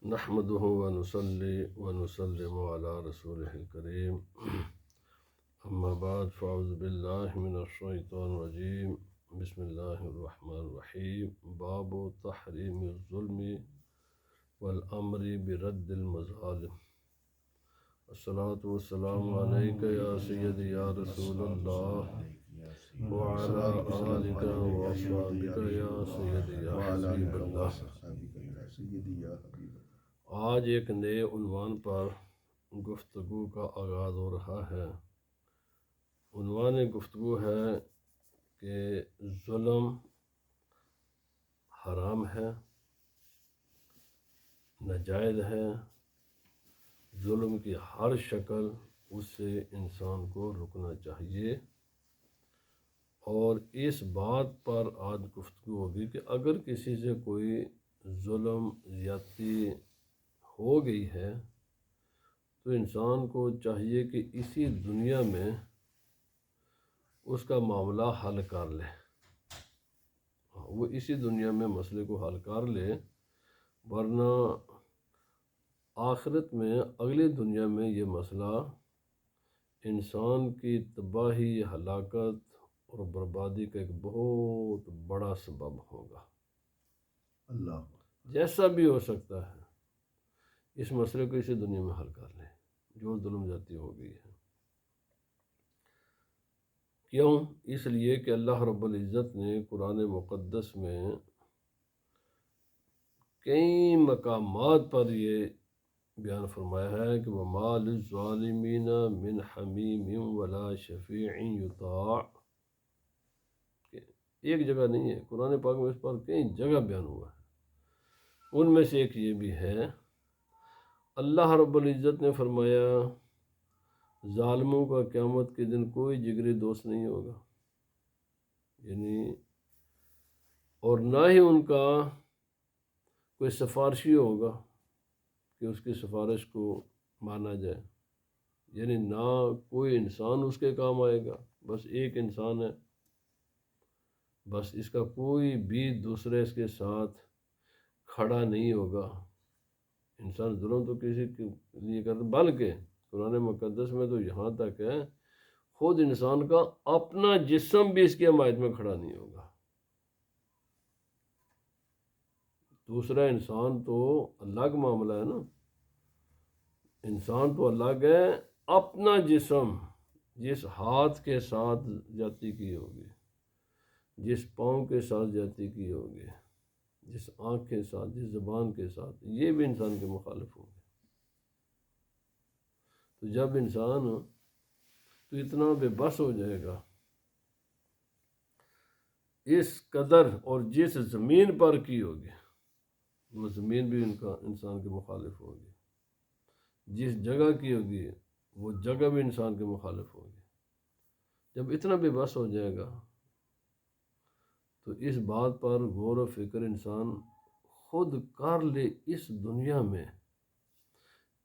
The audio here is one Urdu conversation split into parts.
نحمده ونصلي ونسلم على رسوله الكريم اما بعد فاعوذ بالله من الشيطان الرجيم بسم الله الرحمن الرحيم باب تحريم الظلم والامر برد المظالم الصلاة والسلام عليك يا سيدي يا رسول الله وعلى آلك وأصحابك يا سيدي يا حبيب اللہ۔ آج ایک نئے عنوان پر گفتگو کا آغاز ہو رہا ہے۔ عنوان گفتگو ہے کہ ظلم حرام ہے، ناجائز ہے، ظلم کی ہر شکل اس سے انسان کو رکنا چاہیے، اور اس بات پر آج گفتگو ہوگی کہ اگر کسی سے کوئی ظلم زیادتی ہو گئی ہے تو انسان کو چاہیے کہ اسی دنیا میں اس کا معاملہ حل کر لے، وہ اسی دنیا میں مسئلے کو حل کر لے، ورنہ آخرت میں اگلی دنیا میں یہ مسئلہ انسان کی تباہی، ہلاکت اور بربادی کا ایک بہت بڑا سبب ہوگا۔ اللہ جیسا بھی ہو سکتا ہے اس مسئلے کو اسی دنیا میں حل کر لیں جو ظلم زیادتی ہو گئی ہے۔ کیوں؟ اس لیے کہ اللہ رب العزت نے قرآن مقدس میں کئی مقامات پر یہ بیان فرمایا ہے کہ وَمَا لِلظَّالِمِينَ مِنْ حَمِيمٍ وَلَا شَفِيعٍ يُطَاعُ، ایک جگہ نہیں ہے، قرآن پاک میں اس پر کئی جگہ بیان ہوا ہے۔ ان میں سے ایک یہ بھی ہے، اللہ رب العزت نے فرمایا ظالموں کا قیامت کے دن کوئی جگری دوست نہیں ہوگا، یعنی اور نہ ہی ان کا کوئی سفارشی ہوگا کہ اس کی سفارش کو مانا جائے، یعنی نہ کوئی انسان اس کے کام آئے گا، بس ایک انسان ہے، بس اس کا کوئی بھی دوسرے اس کے ساتھ کھڑا نہیں ہوگا۔ انسان ظلم تو کسی کے لیے کرتا، بلکہ قرآن مقدس میں تو یہاں تک ہے خود انسان کا اپنا جسم بھی اس کی حمایت میں کھڑا نہیں ہوگا۔ دوسرا انسان تو الگ معاملہ ہے نا، انسان تو الگ ہے، اپنا جسم جس ہاتھ کے ساتھ زیادتی کی ہوگی، جس پاؤں کے ساتھ زیادتی کی ہوگی، جس آنکھ کے ساتھ، جس زبان کے ساتھ، یہ بھی انسان کے مخالف ہوگی۔ تو جب انسان تو اتنا بے بس ہو جائے گا اس قدر، اور جس زمین پر کی ہوگی وہ زمین بھی انسان کے مخالف ہوگی، جس جگہ کی ہوگی وہ جگہ بھی انسان کے مخالف ہوگی۔ جب اتنا بے بس ہو جائے گا تو اس بات پر غور و فکر انسان خود کر لے، اس دنیا میں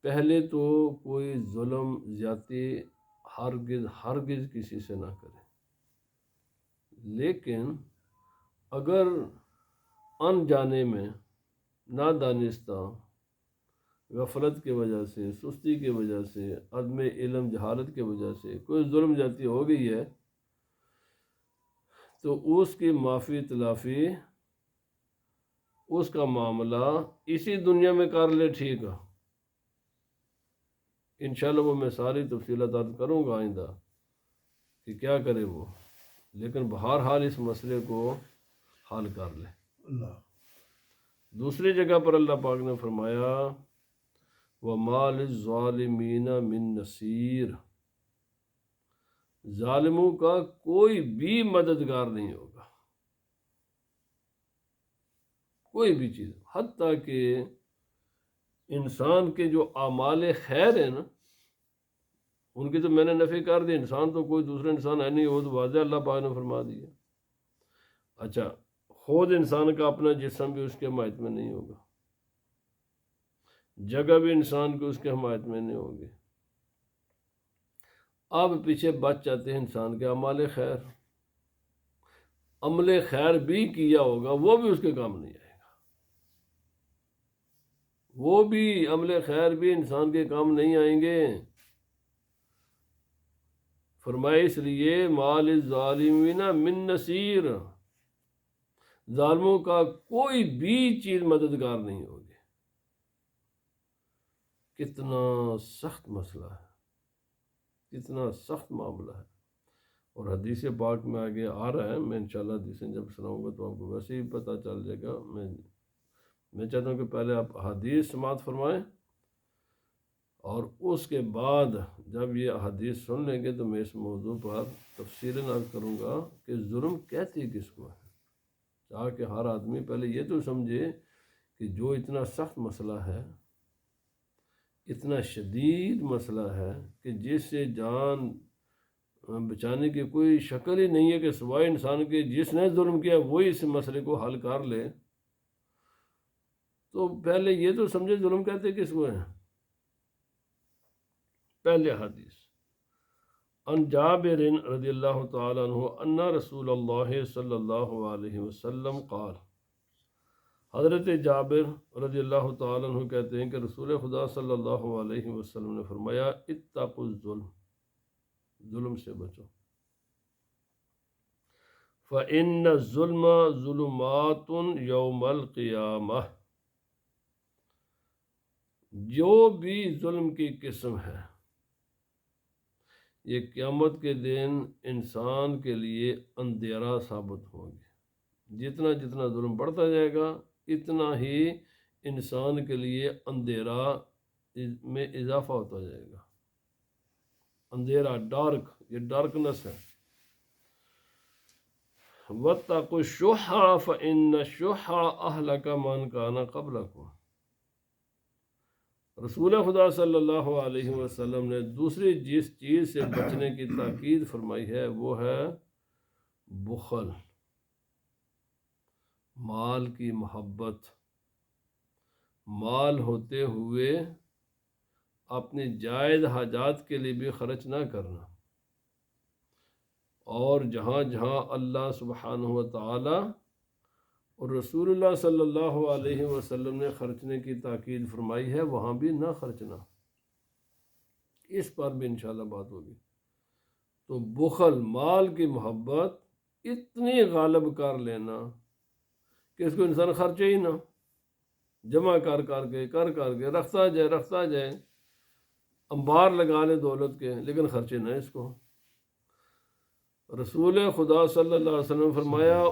پہلے تو کوئی ظلم زیادتی ہرگز کسی سے نہ کرے، لیکن اگر انجانے میں، نادانستہ، غفلت کی وجہ سے، سستی کی وجہ سے، عدم علم جہالت کی وجہ سے کوئی ظلم زیادتی ہو گئی ہے تو اس کی معافی تلافی، اس کا معاملہ اسی دنیا میں کر لے، ٹھیک ہے۔ انشاءاللہ وہ میں ساری تفصیلات عرض کروں گا آئندہ کہ کیا کرے وہ، لیکن بہرحال اس مسئلے کو حل کر لے۔ اللہ دوسری جگہ پر اللہ پاک نے فرمایا وَمَا لِلظَّالِمِينَ مِن نَصِيرٍ، ظالموں کا کوئی بھی مددگار نہیں ہوگا، کوئی بھی چیز، حتیٰ کہ انسان کے جو اعمال خیر ہیں نا ان کی تو میں نے نفی کر دی، انسان تو کوئی دوسرا انسان ہے نہیں، وہ تو واضح اللہ پاک نے فرما دیا۔ اچھا، خود انسان کا اپنا جسم بھی اس کے حمایت میں نہیں ہوگا، جگہ بھی انسان کو اس کے حمایت میں نہیں ہوگی۔ اب پیچھے بچ جاتے ہیں انسان کے اعمال خیر، عمل خیر بھی کیا ہوگا وہ بھی اس کے کام نہیں آئے گا، وہ بھی عمل خیر بھی انسان کے کام نہیں آئیں گے۔ فرمائے اس لیے مال الظالمین من نصیر، ظالموں کا کوئی بھی چیز مددگار نہیں ہوگی۔ کتنا سخت مسئلہ ہے، کتنا سخت معاملہ ہے۔ اور حدیث پاک میں آگے آ رہا ہے، میں انشاءاللہ حدیثیں جب سناؤں گا تو آپ کو ویسے ہی پتہ چل جائے گا۔ میں چاہتا ہوں کہ پہلے آپ حدیث سماعت فرمائیں، اور اس کے بعد جب یہ حدیث سن لیں گے تو میں اس موضوع پر تفصیلاً عرض کروں گا کہ ظلم کہتے کس کو ہے، تاکہ ہر آدمی پہلے یہ تو سمجھے کہ جو اتنا سخت مسئلہ ہے، اتنا شدید مسئلہ ہے کہ جس سے جان بچانے کی کوئی شکل ہی نہیں ہے کہ سوائے انسان کے جس نے ظلم کیا وہی اس مسئلے کو حل کر لے، تو پہلے یہ تو سمجھے ظلم کہتے کس کو ہیں۔ پہلے حدیث ان جابر رضی اللہ تعالیٰ عنہ ان رسول اللہ صلی اللہ علیہ وسلم قال، حضرت جابر رضی اللہ تعالیٰ عنہ کہتے ہیں کہ رسول خدا صلی اللہ علیہ وسلم نے فرمایا اتقوا الظلم، ظلم سے بچو، فإن الظلم ظلمات یوم القیامہ، جو بھی ظلم کی قسم ہے یہ قیامت کے دن انسان کے لیے اندھیرا ثابت ہوگی۔ جتنا جتنا ظلم بڑھتا جائے گا اتنا ہی انسان کے لیے اندھیرا میں اضافہ ہوتا جائے گا۔ اندھیرا، ڈارک، یہ ڈارکنس ہے۔ وَاتَّقُوا الشُّحَّ فَإِنَّ الشُّحَّ أَهْلَكَ مَنْ كَانَ قَبْلَكُمْ، رسول خدا صلی اللہ علیہ وسلم نے دوسری جس چیز سے بچنے کی تاکید فرمائی ہے وہ ہے بخل، مال کی محبت، مال ہوتے ہوئے اپنی جائز حاجات کے لیے بھی خرچ نہ کرنا، اور جہاں جہاں اللہ سبحانہ و تعالی اور رسول اللہ صلی اللہ علیہ وسلم نے خرچنے کی تاکید فرمائی ہے وہاں بھی نہ خرچنا۔ اس پر بھی انشاءاللہ بات ہوگی۔ تو بخل، مال کی محبت اتنی غالب کر لینا کہ اس کو انسان خرچے ہی نہ، جمع کر کے رکھتا جائے، انبار لگا لے دولت کے لیکن خرچے نہ اس کو۔ رسول خدا صلی اللہ علیہ وسلم فرمایا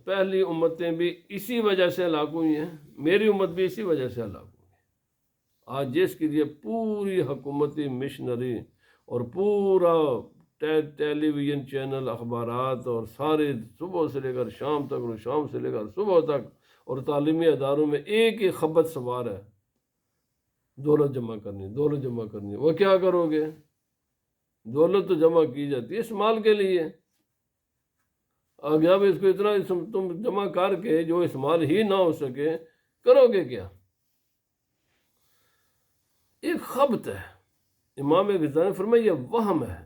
پہلی امتیں بھی اسی وجہ سے ہلاک ہوئی ہیں، میری امت بھی اسی وجہ سے ہلاک ہوئی ہے۔ آج جس کے لیے پوری حکومتی مشنری اور پورا ٹیلی ویژن چینل، اخبارات اور سارے صبح سے لے کر شام تک اور شام سے لے کر صبح تک اور تعلیمی اداروں میں ایک ہی خبر سوار ہے، دولت جمع کرنی۔ وہ کیا کرو گے؟ دولت تو جمع کی جاتی ہے اس مال کے لیے، اب اس کو اتنا تم جمع کر کے جو استعمال ہی نہ ہو سکے کرو گے کیا؟ ایک خبط ہے۔ امام غزالی نے فرمایا یہ وہم ہے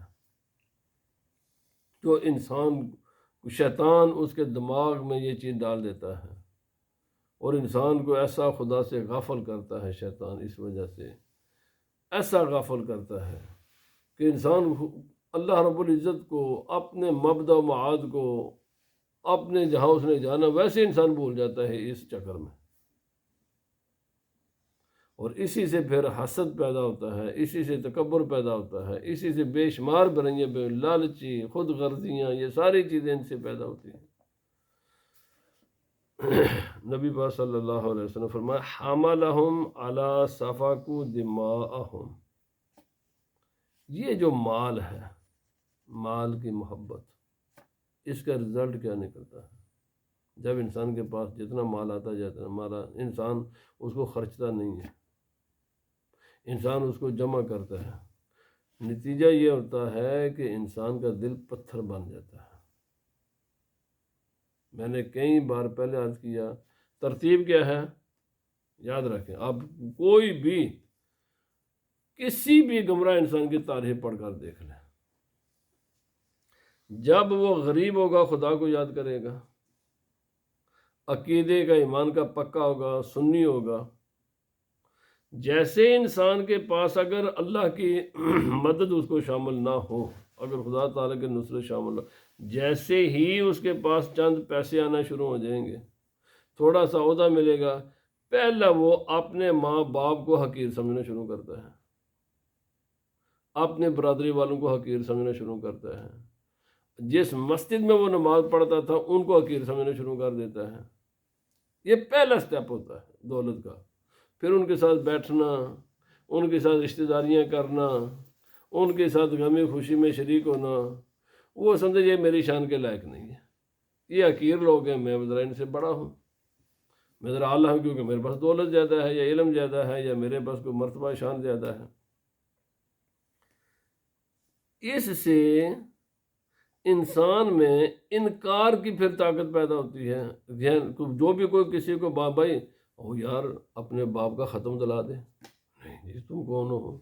جو انسان، شیطان اس کے دماغ میں یہ چیز ڈال دیتا ہے اور انسان کو ایسا خدا سے غافل کرتا ہے، شیطان اس وجہ سے ایسا غافل کرتا ہے کہ انسان اللہ رب العزت کو، اپنے مبدا و معاد کو، اپنے جہاں اس نے جانا ویسے انسان بھول جاتا ہے اس چکر میں، اور اسی سے پھر حسد پیدا ہوتا ہے، اسی سے تکبر پیدا ہوتا ہے، اسی سے بے شمار برائیاں، لالچی، خود غرضیاں، یہ ساری چیزیں ان سے پیدا ہوتی ہیں۔ نبی پاک صلی اللہ علیہ وسلم فرمایا حملہم علی سفک دماءہم، یہ جو مال ہے، مال کی محبت، اس کا رزلٹ کیا نکلتا ہے؟ جب انسان کے پاس جتنا مال آتا جاتا ہے، انسان اس کو خرچتا نہیں ہے، انسان اس کو جمع کرتا ہے، نتیجہ یہ ہوتا ہے کہ انسان کا دل پتھر بن جاتا ہے۔ میں نے کئی بار پہلے عرض کیا، ترتیب کیا ہے یاد رکھیں۔ آپ کوئی بھی کسی بھی گمراہ انسان کی تاریخ پڑھ کر دیکھ لیں، جب وہ غریب ہوگا خدا کو یاد کرے گا، عقیدے کا، ایمان کا پکا ہوگا، سنی ہوگا، جیسے انسان کے پاس اگر اللہ کی مدد اس کو شامل نہ ہو، اگر خدا تعالیٰ کے نصرت شامل ہو، جیسے ہی اس کے پاس چند پیسے آنا شروع ہو جائیں گے، تھوڑا سا عہدہ ملے گا، پہلا وہ اپنے ماں باپ کو حقیر سمجھنا شروع کرتا ہے، اپنے برادری والوں کو حقیر سمجھنا شروع کرتا ہے، جس مسجد میں وہ نماز پڑھتا تھا ان کو حقیر سمجھنا شروع کر دیتا ہے۔ یہ پہلا سٹیپ ہوتا ہے دولت کا۔ پھر ان کے ساتھ بیٹھنا، ان کے ساتھ رشتہ داریاں کرنا، ان کے ساتھ غمی خوشی میں شریک ہونا، وہ سمجھے یہ میری شان کے لائق نہیں ہے، یہ حقیر لوگ ہیں، میں ذرا ان سے بڑا ہوں، میں ذرا اعلیٰ ہوں کیونکہ میرے پاس دولت زیادہ ہے یا علم زیادہ ہے یا میرے پاس کوئی مرتبہ شان زیادہ ہے۔ اس سے انسان میں انکار کی پھر طاقت پیدا ہوتی ہے۔ جو بھی کوئی کسی کو بھائی یار اپنے باپ کا ختم دلا دے، نہیں جی تم کون ہو،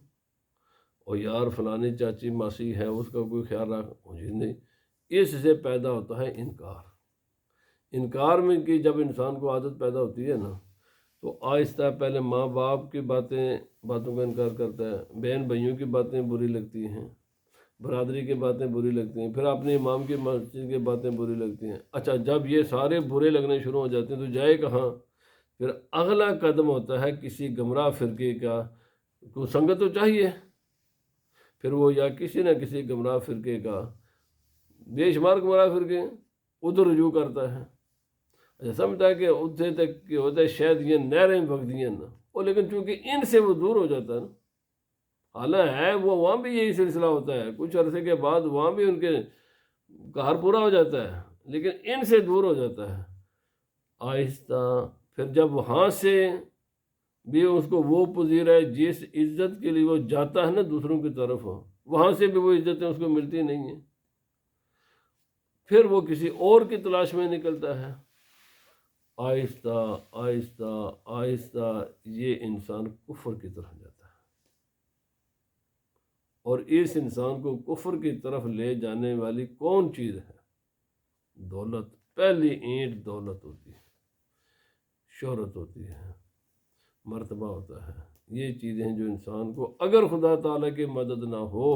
یار فلانی چاچی ماسی ہے اس کا کوئی خیال رکھ، جی نہیں۔ اس سے پیدا ہوتا ہے انکار میں کہ جب انسان کو عادت پیدا ہوتی ہے نا تو آہستہ پہلے ماں باپ کی باتوں کا انکار کرتا ہے، بہن بھائیوں کی باتیں بری لگتی ہیں، برادری کی باتیں بری لگتی ہیں، پھر اپنے امام کی مسجد کی باتیں بری لگتی ہیں۔ اچھا جب یہ سارے برے لگنے شروع ہو جاتے ہیں تو جائے کہاں؟ پھر اگلا قدم ہوتا ہے کسی گمراہ فرقے کا، کو سنگت تو چاہیے، پھر وہ یا کسی نہ کسی گمراہ فرقے کا، بے شمار گمراہ فرقے ادھر رجوع کرتا ہے۔ اچھا سمجھتا ہے کہ ادھر تک کہ ہوتا ہے شاید یہ نہریں بگدیاں نا، اور لیکن چونکہ ان سے وہ دور ہو جاتا ہے نا، حالانکہ ہے وہ وہاں بھی یہی سلسلہ ہوتا ہے، کچھ عرصے کے بعد وہاں بھی ان کے قہر پورا ہو جاتا ہے، لیکن ان سے دور ہو جاتا ہے آہستہ۔ پھر جب وہاں سے بھی اس کو وہ پذیر ہے جس عزت کے لیے وہ جاتا ہے نا دوسروں کی طرف، وہاں سے بھی وہ عزتیں اس کو ملتی نہیں ہیں، پھر وہ کسی اور کی تلاش میں نکلتا ہے۔ آہستہ آہستہ آہستہ یہ انسان کفر کی طرف جاتا ہے، اور اس انسان کو کفر کی طرف لے جانے والی کون چیز ہے؟ دولت۔ پہلی اینٹ دولت ہوتی ہے، شہرت ہوتی ہے، مرتبہ ہوتا ہے۔ یہ چیزیں جو انسان کو اگر خدا تعالیٰ کی مدد نہ ہو،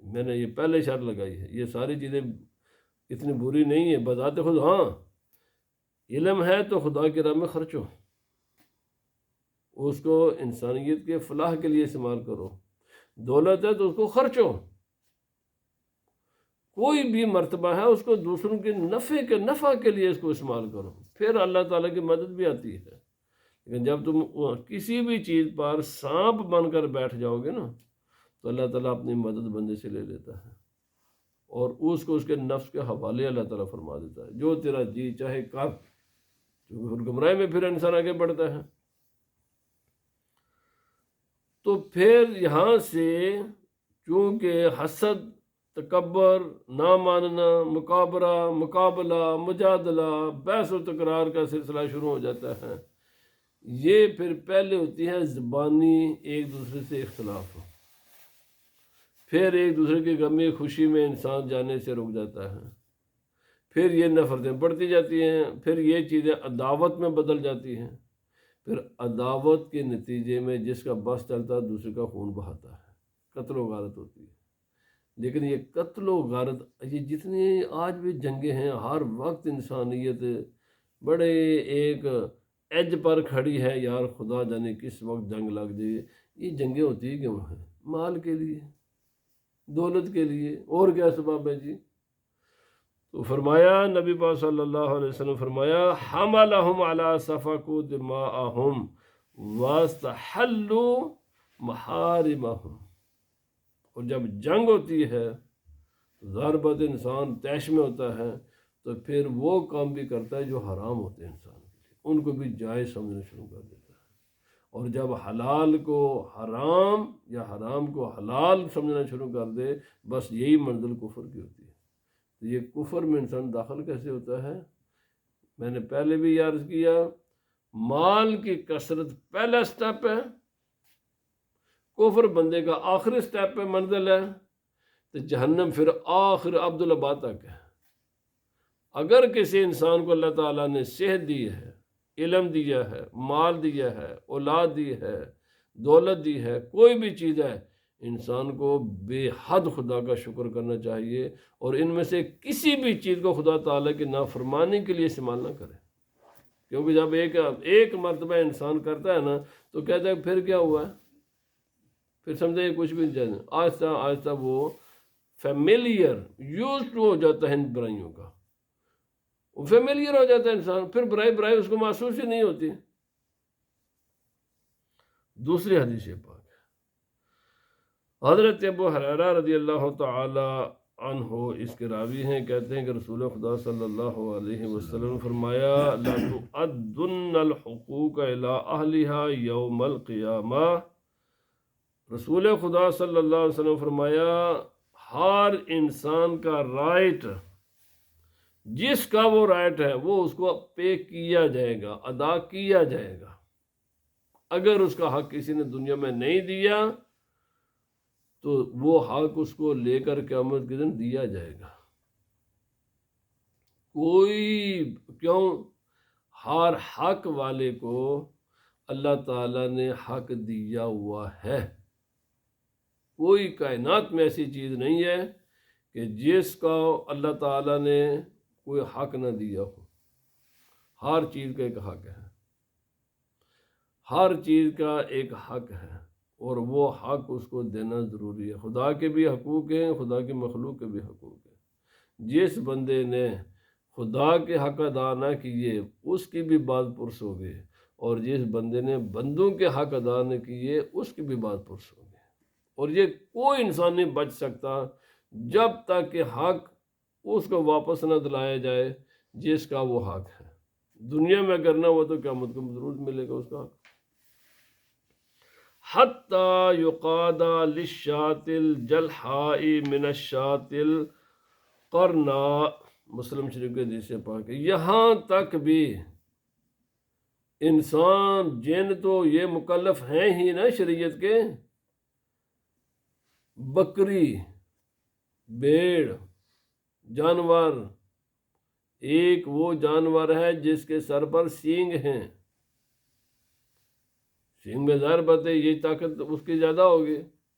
میں نے یہ پہلے شرط لگائی ہے، یہ ساری چیزیں اتنی بری نہیں ہے بذات خود۔ ہاں علم ہے تو خدا کی راہ میں خرچو، اس کو انسانیت کے فلاح کے لیے استعمال کرو، دولت ہے تو اس کو خرچو، کوئی بھی مرتبہ ہے اس کو دوسروں کے نفع کے لیے اس کو استعمال کرو، پھر اللہ تعالیٰ کی مدد بھی آتی ہے۔ لیکن جب تم کسی بھی چیز پر سانپ بن کر بیٹھ جاؤ گے نا تو اللہ تعالیٰ اپنی مدد بندے سے لے لیتا ہے، اور اس کو اس کے نفس کے حوالے اللہ تعالیٰ فرما دیتا ہے، جو تیرا جی چاہے کر، کیونکہ گمراہی میں پھر انسان آگے بڑھتا ہے۔ تو پھر یہاں سے چونکہ حسد، تکبر، نہ ماننا، مقابلہ، مجادلہ، بحث و تکرار کا سلسلہ شروع ہو جاتا ہے۔ یہ پھر پہلے ہوتی ہے زبانی ایک دوسرے سے اختلاف، پھر ایک دوسرے کی غمی خوشی میں انسان جانے سے رک جاتا ہے، پھر یہ نفرتیں بڑھتی جاتی ہیں، پھر یہ چیزیں عداوت میں بدل جاتی ہیں، پھر عداوت کے نتیجے میں جس کا بس چلتا ہے دوسرے کا خون بہاتا ہے، قتل و غارت ہوتی ہے۔ لیکن یہ قتل و غارت، یہ جتنی آج بھی جنگیں ہیں، ہر وقت انسانیت بڑے ایک ایج پر کھڑی ہے، یار خدا جانے کس وقت جنگ لگ جائے۔ یہ جنگیں ہوتی کیوں ہیں؟ مال کے لیے، دولت کے لیے، اور کیا سبب ہے جی؟ تو فرمایا نبی پاک صلی اللہ علیہ وسلم فرمایا حملہم علی سفکوا دماءہم واستحلوا محارمہم۔ اور جب جنگ ہوتی ہے ضربت انسان طیش میں ہوتا ہے تو پھر وہ کام بھی کرتا ہے جو حرام ہوتے ہیں انسان کے لیے، ان کو بھی جائز سمجھنا شروع کر دیتا ہے، اور جب حلال کو حرام یا حرام کو حلال سمجھنا شروع کر دے، بس یہی منزل کفر کی ہوتی ہے۔ تو یہ کفر میں انسان داخل کیسے ہوتا ہے؟ میں نے پہلے بھی عرض کیا، مال کی کثرت پہلا سٹیپ ہے، کفر بندے کا آخری سٹیپ پہ منزل ہے، تو جہنم پھر آخر عبدالآباد تک ہے۔ اگر کسی انسان کو اللہ تعالیٰ نے صحت دی ہے، علم دیا ہے، مال دیا ہے، اولاد دی ہے، دولت دی ہے، کوئی بھی چیز ہے، انسان کو بے حد خدا کا شکر کرنا چاہیے، اور ان میں سے کسی بھی چیز کو خدا تعالیٰ کی نافرمانی کے لیے استعمال نہ کرے، کیونکہ جب ایک مرتبہ انسان کرتا ہے نا تو کہتا ہے پھر کیا ہوا ہے، پھر سمجھے کچھ بھی نہیں، آہستہ آہستہ وہ فیملیئر یوزڈ ہو جاتا ہے ان برائیوں کا، وہ فیملیئر ہو جاتا ہے انسان، پھر برائی اس کو محسوس ہی نہیں ہوتی۔ دوسری حدیث پاک حضرت ابو ہریرہ رضی اللہ تعالی عنہ اس کے راوی ہیں، کہتے ہیں کہ رسول خدا صلی اللہ علیہ وسلم نے فرمایا لَتُؤَدُّنَّ الْحُقُوقَ إِلَىٰ أَهْلِهَا يَوْمَ الْقِيَامَةِ، رسول خدا صلی اللہ علیہ وسلم فرمایا ہر انسان کا رائٹ، جس کا وہ رائٹ ہے وہ اس کو پے کیا جائے گا، ادا کیا جائے گا۔ اگر اس کا حق کسی نے دنیا میں نہیں دیا تو وہ حق اس کو لے کر قیامت کے دن دیا جائے گا۔ کیوں؟ ہر حق والے کو اللہ تعالیٰ نے حق دیا ہوا ہے، کوئی کائنات میں ایسی چیز نہیں ہے کہ جس کا اللہ تعالیٰ نے کوئی حق نہ دیا ہو، ہر چیز کا ایک حق ہے، ہر چیز کا ایک حق ہے، اور وہ حق اس کو دینا ضروری ہے۔ خدا کے بھی حقوق ہیں، خدا کی مخلوق کے بھی حقوق ہیں۔ جس بندے نے خدا کے حق ادا نہ کیے اس کی بھی بات پرس ہو گئے، اور جس بندے نے بندوں کے حق ادا نہ کیے اس کی بھی بات پرس ہو گئے، اور یہ کوئی انسان نہیں بچ سکتا جب تک کہ حق اس کو واپس نہ دلایا جائے جس کا وہ حق ہے۔ دنیا میں اگر نہ ہو تو قیامت کو ضرور ملے گا اس کا حق۔ حتیٰ یقاد للشاة الجلحاء من الشاة القرناء، مسلم شریف کے حدیث پاک ہے، یہاں تک بھی انسان جن تو یہ مکلف ہیں ہی نا شریعت کے، بکری، بھیڑ، جانور، ایک وہ جانور ہے جس کے سر پر سینگ ہیں، سینگ میں ظاہر بات ہے یہ طاقت اس کی زیادہ ہوگی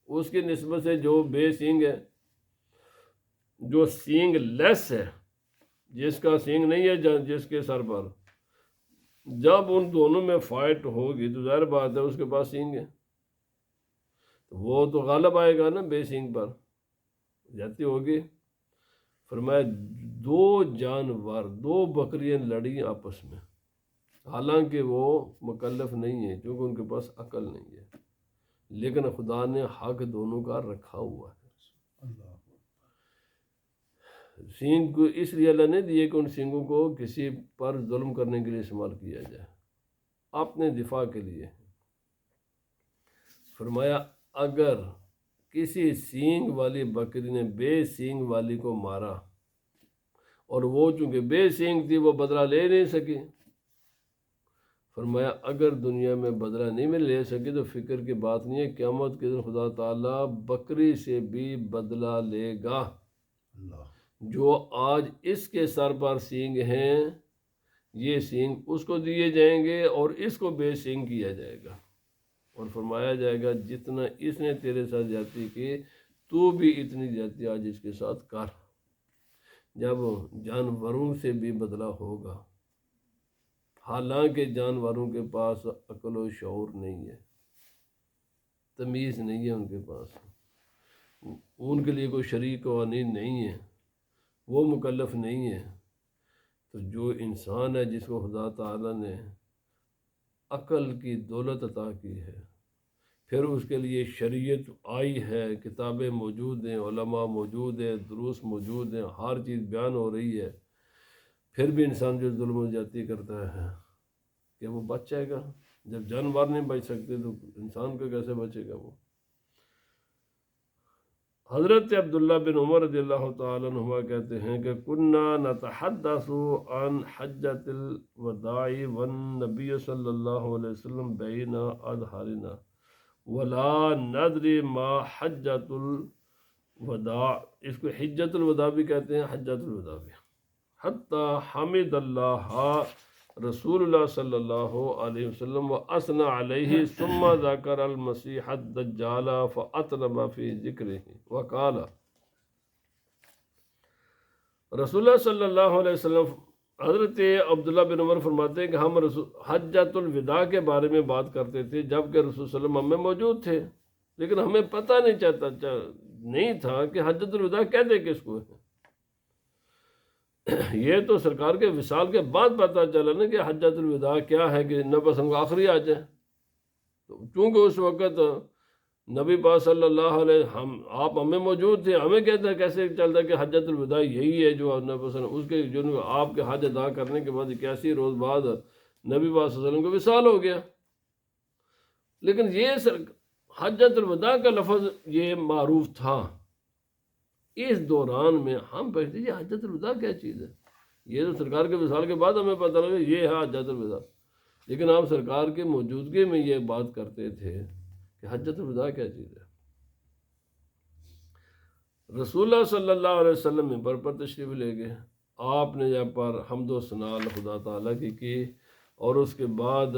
اس کی نسبت سے جو بے سینگ ہے، جو سینگ لیس ہے، جس کا سینگ نہیں ہے جس کے سر پر، جب ان دونوں میں فائٹ ہوگی تو ظاہر بات ہے اس کے پاس سینگ ہے، تو وہ تو غالب آئے گا نا بے سینگ پر، جاتی ہوگی۔ فرمایا دو جانور، دو بکریاں لڑی آپس میں، حالانکہ وہ مکلف نہیں ہیں کیونکہ ان کے پاس عقل نہیں ہے، لیکن خدا نے حق دونوں کا رکھا ہوا ہے۔ سینگ کو اس لیے اللہ نے دیے کہ ان سینگوں کو کسی پر ظلم کرنے کے لیے استعمال کیا جائے، اپنے دفاع کے لیے۔ فرمایا اگر کسی سینگ والی بکری نے بے سینگ والی کو مارا اور وہ چونکہ بے سینگ تھی وہ بدلہ لے نہیں سکی، فرمایا اگر دنیا میں بدلہ نہیں میں لے سکی تو فکر کی بات نہیں ہے، قیامت کے دن خدا تعالیٰ بکری سے بھی بدلہ لے گا۔ جو آج اس کے سر پر سینگ ہیں یہ سینگ اس کو دیے جائیں گے اور اس کو بے سینگ کیا جائے گا، اور فرمایا جائے گا جتنا اس نے تیرے ساتھ زیادتی کی تو بھی اتنی زیادتی آج اس کے ساتھ کر۔ جب جانوروں سے بھی بدلہ ہوگا، حالانکہ جانوروں کے پاس عقل و شعور نہیں ہے، تمیز نہیں ہے ان کے پاس، ان کے لیے کوئی شرعی قوانین نہیں ہے، وہ مکلف نہیں ہے، تو جو انسان ہے جس کو خدا تعالیٰ نے عقل کی دولت عطا کی ہے، پھر اس کے لیے شریعت آئی ہے، کتابیں موجود ہیں، علماء موجود ہیں، دروس موجود ہیں، ہر چیز بیان ہو رہی ہے، پھر بھی انسان جو ظلم و زیادتی کرتا ہے کہ وہ بچ جائے گا؟ جب جانور نہیں بچ سکتے تو انسان کو کیسے بچے گا وہ؟ حضرت عبداللہ بن عمر رضی اللہ تعالیٰ عنہما کہتے ہیں کہ کننا نتحدث عن حجۃ الوداع والنبی صلی اللہ علیہ وسلم بین اظہارنا ولا ندری ما حجۃ الوداع، اس کو حجۃ الوداع بھی کہتے ہیں، حجۃ الوداع بھی، حتی حمد اللہ رسول اللہ صلی اللہ علیہ وسلم وَأَثْنَى عَلَيْهِ ثُمَّ ذَكَرَ الْمَسِيحَ الدَّجَّالَ فَأَطْنَبَ فِي ذِكْرِهِ وَقَالَ رسول اللہ صلی اللہ علیہ وسلم حضرت عبداللہ بن عمر فرماتے ہیں کہ ہم حجۃ الوداع کے بارے میں بات کرتے تھے جبکہ رسول صلی اللہ علیہ وسلم ہم میں موجود تھے، لیکن ہمیں پتہ نہیں تھا کہ حجۃ الوداع کہتے کس کو ہے۔ یہ تو سرکار کے وصال کے بعد پتہ چلا نا کہ حجۃ الوداع کیا ہے، کہ نبی وسلم کا آخری حج ہے۔ تو چونکہ اس وقت نبی پاک صلی اللہ علیہ آپ ہمیں موجود تھے، ہمیں کہتا ہے کیسے چلتا ہے کہ حجۃ الوداع یہی ہے جو نبی وسلم اس کے جو آپ کے حج ادا کرنے کے بعد 81 روز بعد نبی پاک صلی اللہ علیہ وسلم کا وصال ہو گیا۔ لیکن یہ حجۃ الوداع کا لفظ یہ معروف تھا۔ اس دوران میں ہم پوچھتے یہ حجۃ الوداع کیا چیز ہے، یہ تو سرکار کے وصال کے بعد ہمیں پتہ لگا یہ ہے حجۃ الوداع، لیکن آپ سرکار کے موجودگی میں یہ بات کرتے تھے کہ حجۃ الوداع کیا چیز ہے۔ رسول اللہ صلی اللہ علیہ وسلم ممبر پر تشریف لے گئے، آپ نے یہاں پر حمد و ثناء خدا تعالیٰ کی اور اس کے بعد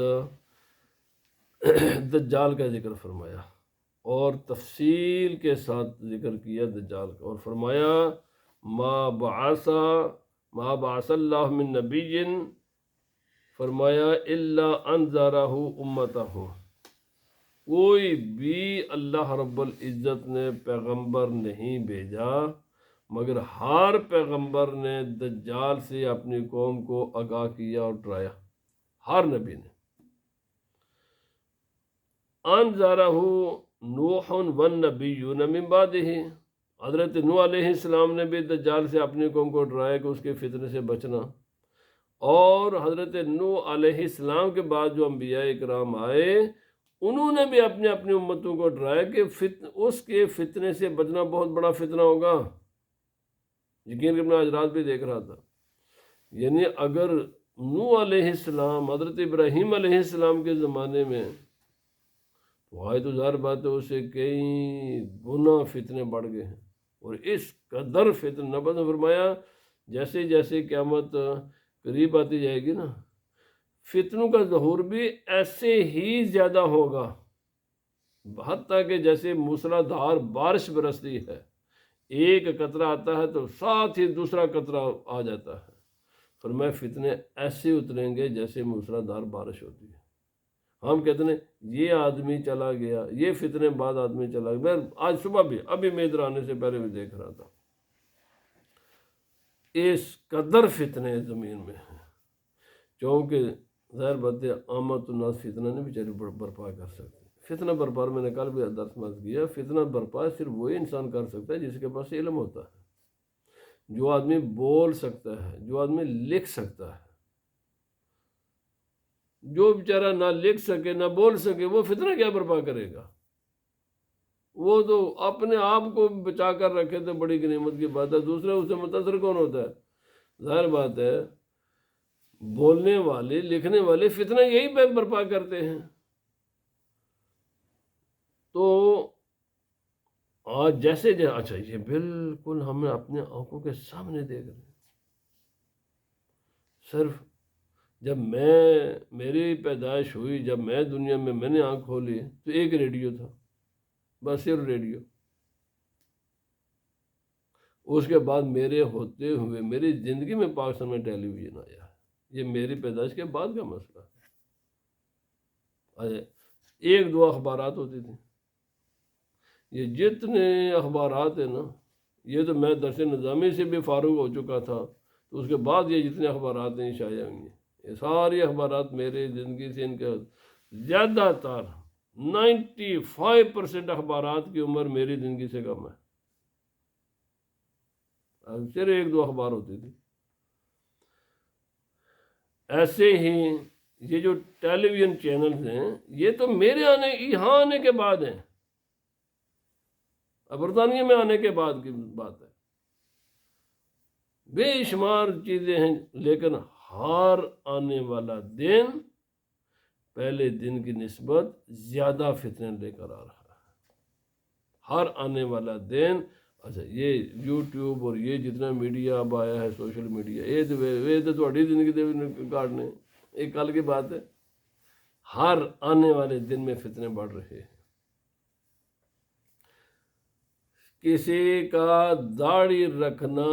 دجال کا ذکر فرمایا اور تفصیل کے ساتھ ذکر کیا دجال کا، اور فرمایا ما بعث اللہ من نبی، فرمایا الا انذرہ امتہ، کوئی بھی اللہ رب العزت نے پیغمبر نہیں بھیجا مگر ہر پیغمبر نے دجال سے اپنی قوم کو آگاہ کیا اور ڈرایا، ہر نبی نے۔ انذرہ نوح والنبیون من بعدہ، حضرت نوح علیہ السلام نے بھی دجال سے اپنی قوم کو ڈرایا کہ اس کے فتنے سے بچنا، اور حضرت نوح علیہ السلام کے بعد جو انبیاء اکرام آئے انہوں نے بھی اپنی اپنی امتوں کو ڈرایا کہ اس کے فتنے سے بچنا بہت بڑا فتنہ ہوگا۔ یقین کہ میں حضرات بھی دیکھ رہا تھا، یعنی اگر نوح علیہ السلام حضرت ابراہیم علیہ السلام کے زمانے میں تو ظاہر بات ہے اس سے کئی گنا فتنے بڑھ گئے ہیں، اور اس قدر فتنے نبی نے فرمایا جیسے جیسے قیامت قریب آتی جائے گی نا، فتنوں کا ظہور بھی ایسے ہی زیادہ ہوگا، حتیٰ کہ جیسے موسلا دھار بارش برستی ہے، ایک قطرہ آتا ہے تو ساتھ ہی دوسرا قطرہ آ جاتا ہے، فرمایا فتنے ایسے اتریں گے جیسے موسلا دھار بارش ہوتی ہے۔ ہم کہتے ہیں یہ آدمی چلا گیا، یہ فتنے بعد آدمی چلا گیا، میں آج صبح بھی ابھی میں ادھر آنے سے پہلے بھی دیکھ رہا تھا، اس قدر فتنے زمین میں ہیں، چونکہ ظاہر بات ہے عامت الناس فتنہ نہیں بیچاری برپا کر سکتے۔ فتنہ برپا میں نے کل بھی درس مت کیا، فتنہ برپا صرف وہی انسان کر سکتا ہے جس کے پاس علم ہوتا ہے، جو آدمی بول سکتا ہے، جو آدمی لکھ سکتا ہے۔ جو بیچارہ نہ لکھ سکے نہ بول سکے وہ فتنہ کیا برپا کرے گا؟ وہ تو اپنے آپ کو بچا کر رکھے تو بڑی غنیمت کی بات ہے، دوسرے اس سے متاثر کون ہوتا ہے؟ ظاہر بات ہے بولنے والے لکھنے والے فتنہ یہی برپا کرتے ہیں۔ تو آج جیسے اچھا یہ بالکل ہمیں اپنے آنکھوں کے سامنے دیکھ رہے ہیں، صرف جب میری پیدائش ہوئی، جب میں دنیا میں نے آنکھ کھولی تو ایک ریڈیو تھا، بس صرف ریڈیو۔ اس کے بعد میرے ہوتے ہوئے میری زندگی میں پاکستان میں ٹیلی ویژن آیا، یہ میری پیدائش کے بعد کا مسئلہ ہے۔ ایک دو اخبارات ہوتی تھیں، یہ جتنے اخبارات ہیں نا، یہ تو میں درس نظامی سے بھی فارغ ہو چکا تھا، تو اس کے بعد یہ جتنے اخبارات ہیں شائع ہوئی ہیں، یہ ساری اخبارات میرے زندگی سے ان کا زیادہ تر 95% اخبارات کی عمر میری زندگی سے کم ہے، صرف ایک دو اخبار ہوتی تھی۔ ایسے ہی یہ جو ٹیلی ویژن چینلز ہیں یہ تو میرے یہاں آنے کے بعد ہیں، برطانیہ میں آنے کے بعد کی بات ہے، بے شمار چیزیں ہیں، لیکن ہر آنے والا دن پہلے دن کی نسبت زیادہ فتنے لے کر آ رہا ہے، ہر آنے والا دن۔ اچھا یہ یوٹیوب اور یہ جتنا میڈیا اب آیا ہے، سوشل میڈیا، یہ تو تھوڑی زندگی دے کاٹنے، ایک کل کی بات ہے، ہر آنے والے دن میں فتنے بڑھ رہے ہیں۔ کسی کا داڑھی رکھنا،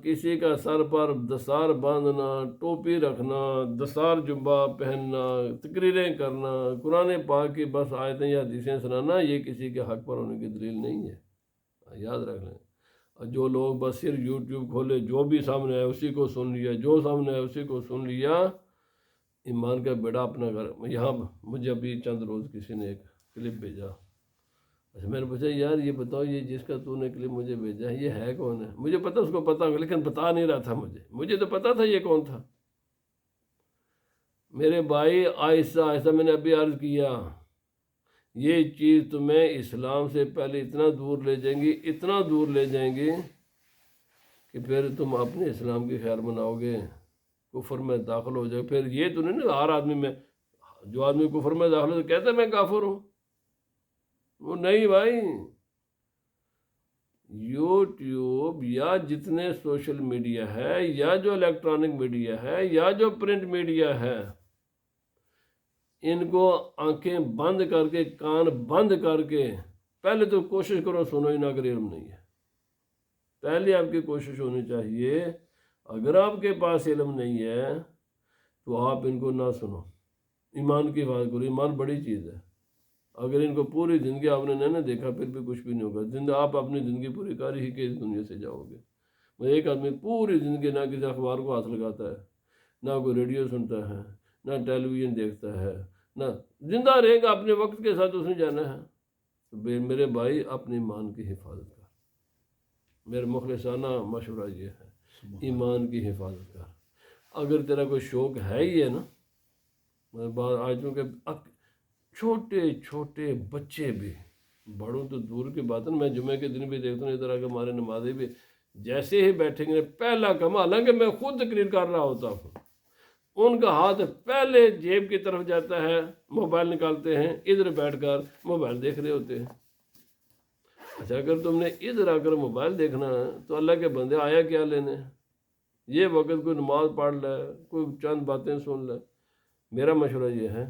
کسی کا سر پر دستار باندھنا، ٹوپی رکھنا، دستار جبہ پہننا، تقریریں کرنا، قرآن پاک کی بس آیتیں یا حدیثیں سنانا، یہ کسی کے حق پر ہونے کی دلیل نہیں ہے، یاد رکھ لیں۔ اور جو لوگ بس صرف یوٹیوب کھولے، جو بھی سامنے آئے اسی کو سن لیا، جو سامنے آئے اسی کو سن لیا، ایمان کا بیڑا اپنا گھر۔ یہاں مجھے ابھی چند روز کسی نے ایک کلپ بھیجا، اچھا میں نے پوچھا یار یہ بتاؤ، یہ جس کا تو نے کلپ مجھے بھیجا ہے یہ ہے کون ہے؟ مجھے پتا اس کو پتا ہوگا لیکن بتا نہیں رہا تھا، مجھے تو پتا تھا یہ کون تھا۔ میرے بھائی آہستہ آہستہ میں نے ابھی عرض کیا، یہ چیز تمہیں اسلام سے پہلے اتنا دور لے جائیں گی، اتنا دور لے جائیں گی کہ پھر تم اپنے اسلام کی خیر مناؤ گے، کفر میں داخل ہو جائے۔ پھر یہ تو نہیں نا ہر آدمی میں، جو آدمی کفر میں داخل ہو کہتا ہے میں کافر ہوں، وہ نہیں بھائی۔ یوٹیوب یا جتنے سوشل میڈیا ہے یا جو الیکٹرانک میڈیا ہے یا جو پرنٹ میڈیا ہے، ان کو آنکھیں بند کر کے، کان بند کر کے پہلے تو کوشش کرو سنو ہی نہ، اگر علم نہیں ہے پہلے آپ کی کوشش ہونی چاہیے، اگر آپ کے پاس علم نہیں ہے تو آپ ان کو نہ سنو، ایمان کی بات کرو، ایمان بڑی چیز ہے۔ اگر ان کو پوری زندگی آپ نے نہیں دیکھا پھر بھی کچھ بھی نہیں ہوگا، آپ اپنی زندگی پوری کر ہی کے اس دنیا سے جاؤ گے۔ ایک آدمی پوری زندگی نہ کسی اخبار کو ہاتھ لگاتا ہے، نہ کوئی ریڈیو سنتا ہے، نہ ٹیلی ویژن دیکھتا ہے، نہ زندہ رہے گا اپنے وقت کے ساتھ اس نے جانا ہے۔ تو میرے بھائی اپنے ایمان کی حفاظت کر، میرا مخلصانہ مشورہ یہ ہے، ایمان کی حفاظت کر۔ اگر تیرا کوئی شوق ہے ہی ہے نا، آج چونکہ چھوٹے چھوٹے بچے بھی، بڑوں تو دور کی بات ہے، میں جمعے کے دن بھی دیکھتا ہوں ادھر آ کے ہمارے نمازی بھی جیسے ہی بیٹھیں گے پہلا کام، حالانکہ میں خود تقریر کر رہا ہوتا ہوں، ان کا ہاتھ پہلے جیب کی طرف جاتا ہے، موبائل نکالتے ہیں، ادھر بیٹھ کر موبائل دیکھ رہے ہوتے ہیں۔ اچھا اگر تم نے ادھر آ کر موبائل دیکھنا ہے تو اللہ کے بندے آیا کیا لینے؟ یہ وقت کوئی نماز پڑھ لے، کوئی چند باتیں سن لے۔ میرا مشورہ یہ ہے،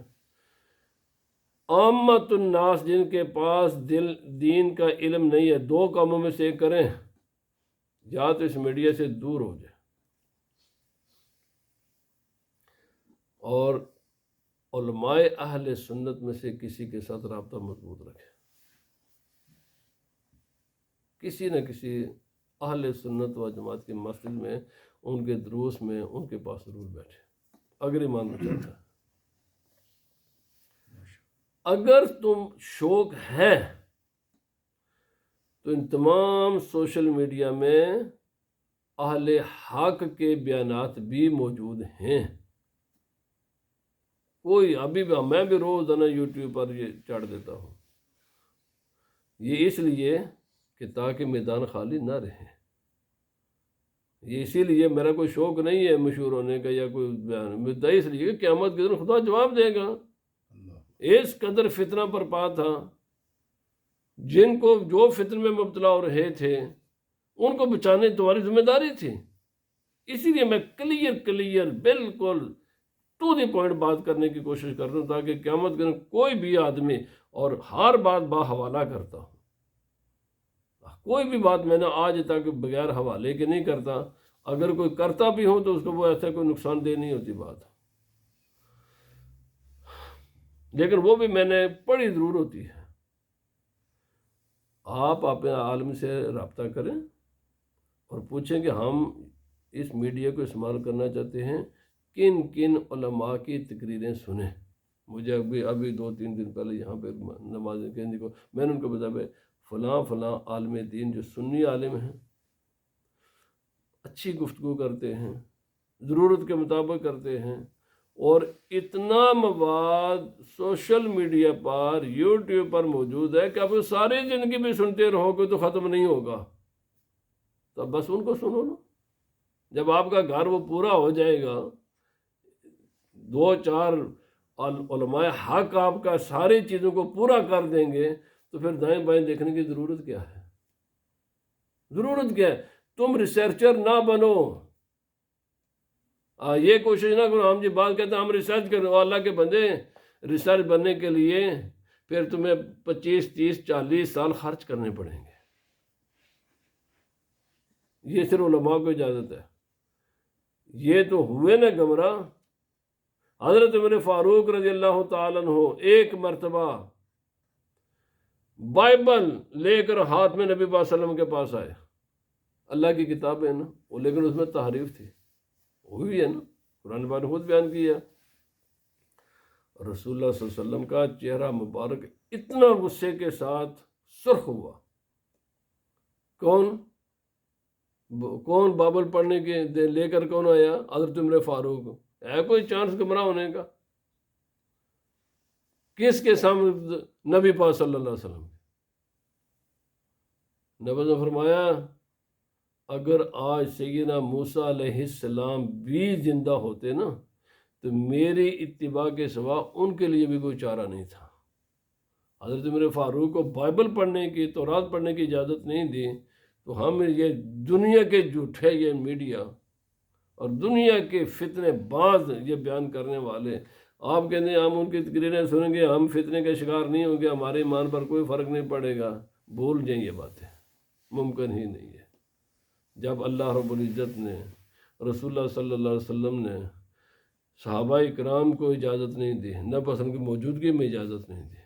عامت الناس جن کے پاس دین کا علم نہیں ہے، دو کاموں میں سے ایک کریں، یا تو اس میڈیا سے دور ہو جائے اور علماء اہل سنت میں سے کسی کے ساتھ رابطہ مضبوط رکھے، کسی نہ کسی اہل سنت و جماعت کی مسجد میں، ان کے دروس میں ان کے پاس ضرور بیٹھے اگر ایمان میں چاہتا ہے۔ اگر تم شوق ہے تو ان تمام سوشل میڈیا میں اہل حق کے بیانات بھی موجود ہیں۔ کوئی ابھی بھی میں بھی روزانہ یوٹیوب پر یہ چڑھ دیتا ہوں، یہ اس لیے کہ تاکہ میدان خالی نہ رہے، یہ اسی لیے میرا کوئی شوق نہیں ہے مشہور ہونے کا یا کوئی بیان، مدعا اس لیے کہ قیامت کے دن خدا جواب دے گا۔ اس قدر فتنہ برپا تھا، جن کو جو فتن میں مبتلا ہو رہے تھے ان کو بچانے تمہاری ذمہ داری تھی، اسی لیے میں کلیئر بالکل ٹو دی پوائنٹ بات کرنے کی کوشش کر رہا ہوں، تاکہ قیامت کے دن کوئی بھی آدمی، اور ہر بات حوالہ کرتا ہوں، کوئی بھی بات میں نے آج تک بغیر حوالے کے نہیں کرتا، اگر کوئی کرتا بھی ہوں تو اس کو وہ ایسا کوئی نقصان دہ نہیں ہوتی بات، لیکن وہ بھی میں نے پڑھی ضرور ہوتی ہے۔ آپ اپنے عالم سے رابطہ کریں اور پوچھیں کہ ہم اس میڈیا کو استعمال کرنا چاہتے ہیں، کن کن علماء کی تقریریں سنیں۔ مجھے ابھی 2-3 دن پہلے یہاں پہ نماز کہنے کو میں نے ان کو بتایا فلاں عالم دین جو سنی عالم ہیں، اچھی گفتگو کرتے ہیں، ضرورت کے مطابق کرتے ہیں، اور اتنا مواد سوشل میڈیا پر یوٹیوب پر موجود ہے کہ آپ ساری زندگی بھی سنتے رہو گے تو ختم نہیں ہوگا، تو بس ان کو سنو نا۔ جب آپ کا گھر وہ پورا ہو جائے گا، 2-4 علماء حق آپ کا ساری چیزوں کو پورا کر دیں گے تو پھر دائیں بائیں دیکھنے کی ضرورت کیا ہے؟ ضرورت کیا ہے؟ تم ریسرچر نہ بنو، یہ کوشش نہ کرو ہم جی بات کہتے ہیں ہم ریسرچ کرو، اللہ کے بندے ریسرچ بننے کے لیے پھر تمہیں 25 30 40 سال خرچ کرنے پڑیں گے، یہ صرف علماء کو اجازت ہے۔ یہ تو ہوئے نا گمراہ۔ حضرت عمر فاروق رضی اللہ تعالیٰ عنہ ایک مرتبہ بائبل لے کر ہاتھ میں نبی پاک صلی اللہ علیہ وسلم کے پاس آئے، اللہ کی کتاب ہے نا وہ، لیکن اس میں تحریف تھی، ہوئی ہے نا، قرآن پاک نے خود بیان کیا۔ رسول اللہ صلی اللہ علیہ وسلم کا چہرہ مبارک اتنا غصے کے ساتھ سرخ ہوا۔ کون بائبل پڑھنے کے لے کر کون آیا؟ حضرت عمر فاروق۔ ہے کوئی چانس گمراہ ہونے کا؟ کس کے سامنے؟ نبی پاک صلی اللہ علیہ وسلم۔ نبی نے فرمایا اگر آج سیدنا موسیٰ علیہ السلام بھی زندہ ہوتے نا تو میری اتباع کے سوا ان کے لیے بھی کوئی چارہ نہیں تھا۔ حضرت عمر فاروق کو بائبل پڑھنے کی، تورات پڑھنے کی اجازت نہیں دی، تو ہم یہ دنیا کے جھوٹے یہ میڈیا اور دنیا کے فتنے باز یہ بیان کرنے والے، آپ کہتے ہیں ہم ان کی تقریریں سنیں گے، ہم فتنے کے شکار نہیں ہوں گے، ہمارے ایمان پر کوئی فرق نہیں پڑے گا، بھول جائیں یہ باتیں، ممکن ہی نہیں ہے۔ جب اللہ رب العزت نے، رسول اللہ صلی اللہ علیہ وسلم نے صحابہ اکرام کو اجازت نہیں دی، نبی وسلم کی موجودگی میں اجازت نہیں دی،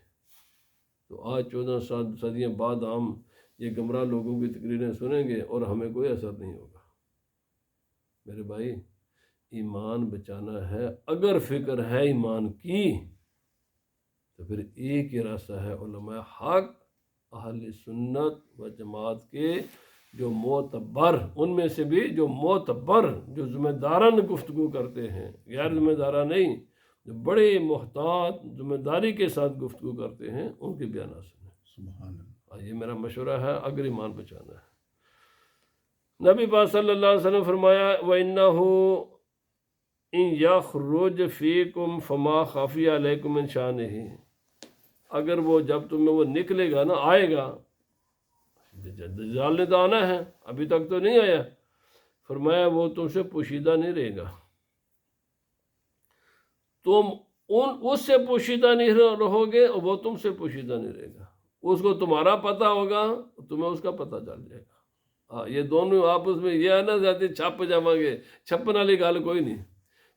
تو آج 14 صدیاں بعد ہم یہ گمراہ لوگوں کی تقریریں سنیں گے اور ہمیں کوئی اثر نہیں ہوگا۔ میرے بھائی ایمان بچانا ہے، اگر فکر ہے ایمان کی تو پھر ایک ہی راستہ ہے، علماء حق اہل سنت و جماعت کے جو معتبر، ان میں سے بھی جو معتبر، جو ذمہ داران گفتگو کرتے ہیں، غیر ذمہ دارہ نہیں، جو بڑے محتاط ذمہ داری کے ساتھ گفتگو کرتے ہیں، ان کے بیانات سنیں۔ سبحان اللہ۔ یہ میرا مشورہ ہے اگر ایمان بچانا ہے۔ نبی پاک صلی اللہ علیہ وسلم فرمایا وَإِنَّهُ إِن يَخْرُجْ فِيكُمْ فَمَا خَفِيَ عَلَيْكُمْ مِنْ شَأْنِهِ، اگر وہ جب تمہیں وہ نکلے گا نا، آئے گا، دجال نے تو آنا ہے، ابھی تک تو نہیں آیا، فرمایا وہ تم سے پوشیدہ نہیں رہے گا، تم اس سے پوشیدہ نہیں رہو گے اور وہ تم سے پوشیدہ نہیں رہے گا، اس کو تمہارا پتہ ہوگا تمہیں اس کا پتہ چل جائے گا۔ ہاں یہ دونوں آپس میں یہ ہے نا، زیادہ چھپ جاواں گے، چھپن والی گل کوئی نہیں،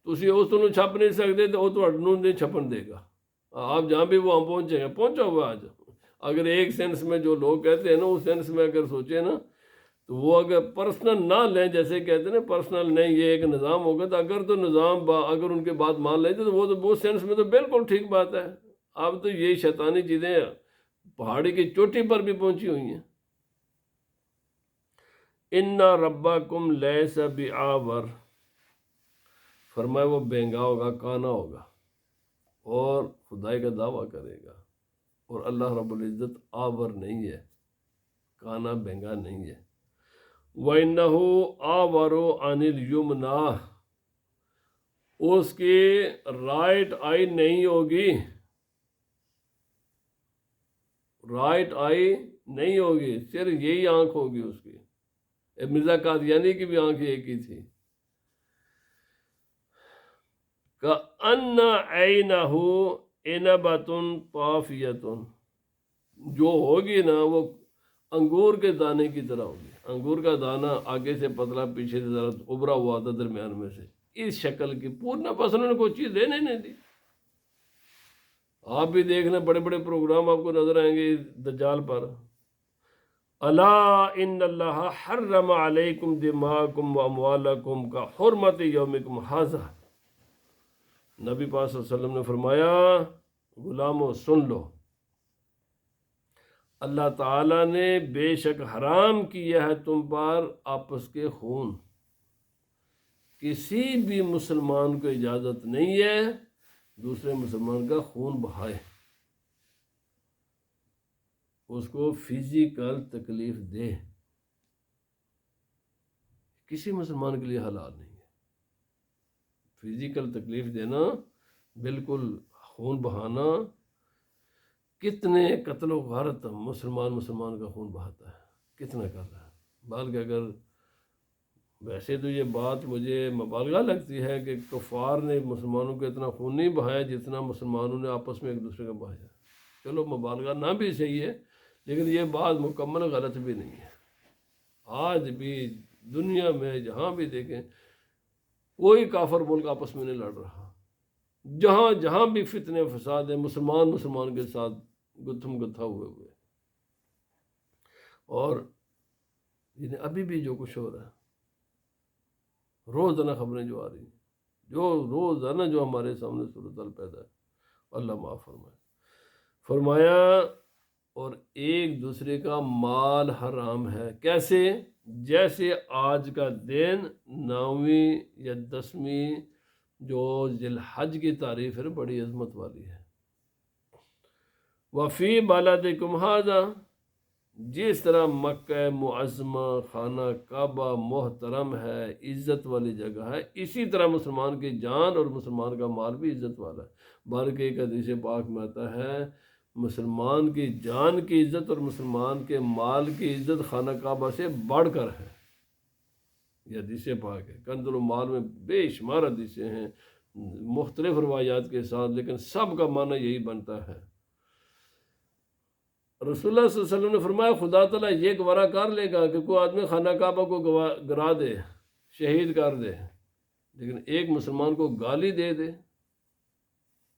تسی اس کو چھپ نہیں سکتے تو وہ تہاڈوں نہیں چھپن دے گا۔ آپ جہاں بھی وہ ہم پہنچے ہیں، پہنچا ہوا آج، اگر ایک سینس میں جو لوگ کہتے ہیں نا، اس سینس میں اگر سوچے نا تو وہ اگر پرسنل نہ لیں، جیسے کہتے ہیں نا پرسنل نہیں، یہ ایک نظام ہوگا، تو اگر تو نظام اگر ان کے بات مان لیتے تو وہ سینس میں تو بالکل ٹھیک بات ہے۔ اب تو یہ شیطانی چیزیں پہاڑی کی چوٹی پر بھی پہنچی ہوئی ہیں۔ اِنَّ رَبَّكُمْ لَيْسَ بِأَعْوَرَ، فرمایا وہ بینگا ہوگا، کانا ہوگا اور خدائی کا دعویٰ کرے گا، اور اللہ رب العزت آور نہیں ہے، کانا بینگا نہیں ہے۔ وَإِنَّهُ آوَرُ عَنِ الْيُمْنَى، اس کی رائٹ آئی نہیں ہوگی، رائٹ آئی نہیں ہوگی، صرف یہی آنکھ ہوگی اس کی۔ مرزا قادیانی کی بھی آنکھ ایک ہی تھی۔ کَأَنَّ عَيْنَهُ عِنَبَةٌ طَافِيَةٌ، جو ہوگی نا وہ انگور کے دانے کی طرح ہوگی، انگور کا دانہ آگے سے پتلا، پیچھے سے ذرا ابھرا ہوا تھا، درمیان میں سے اس شکل کی، پورنا پسند نے کوئی چیز دینے نہیں دی۔ آپ بھی دیکھنا بڑے بڑے پروگرام آپ کو نظر آئیں گے دجال پر، الا ان اللہ حرم علیکم دماءکم واموالکم کا حرمت یومکم ھذا، نبی پاک صلی اللہ علیہ وسلم نے فرمایا غلامو سن لو، اللہ تعالیٰ نے بے شک حرام کیا ہے تم پر آپس کے خون، کسی بھی مسلمان کو اجازت نہیں ہے دوسرے مسلمان کا خون بہائے، اس کو فزیکل تکلیف دے، کسی مسلمان کے لیے حلال نہیں ہے فزیکل تکلیف دینا، بالکل خون بہانا۔ کتنے قتل و غارت مسلمان کا خون بہاتا ہے، کتنا کر رہا ہے، بلکہ اگر ویسے تو یہ بات مجھے مبالغہ لگتی ہے کہ کفار نے مسلمانوں کو اتنا خون نہیں بہایا جتنا مسلمانوں نے آپس میں ایک دوسرے کا بہایا. چلو مبالغہ نہ بھی صحیح ہے، لیکن یہ بات مکمل غلط بھی نہیں ہے. آج بھی دنیا میں جہاں بھی دیکھیں کوئی کافر ملک آپس میں نہیں لڑ رہا. جہاں جہاں بھی فتنے فساد ہیں مسلمان کے ساتھ گتھم گتھا ہوئے. اور ابھی بھی جو کچھ ہو رہا ہے، روزانہ خبریں جو آ رہی ہیں، جو روزانہ جو ہمارے سامنے صورتحال پیدا ہے، اللہ معاف فرمائے. فرمایا اور ایک دوسرے کا مال حرام ہے. کیسے؟ جیسے آج کا دن 9ویں یا 10ویں جو ذی الحج کی تاریخ ہے بڑی عظمت والی ہے. وفی بلدکم ھذا، جس طرح مکہ معظمہ خانہ کعبہ محترم ہے، عزت والی جگہ ہے، اسی طرح مسلمان کی جان اور مسلمان کا مال بھی عزت والا ہے. بلکہ ایک حدیث پاک میں آتا ہے مسلمان کی جان کی عزت اور مسلمان کے مال کی عزت خانہ کعبہ سے بڑھ کر ہے. یہ حدیث پاک ہے. کنز المال میں بے شمار حدیثیں ہیں مختلف روایات کے ساتھ، لیکن سب کا معنی یہی بنتا ہے. رسول اللہ صلی اللہ علیہ وسلم نے فرمایا خدا تعالیٰ یہ گوارہ کر لے گا کہ کوئی آدمی خانہ کعبہ کو گرا دے، شہید کر دے، لیکن ایک مسلمان کو گالی دے دے،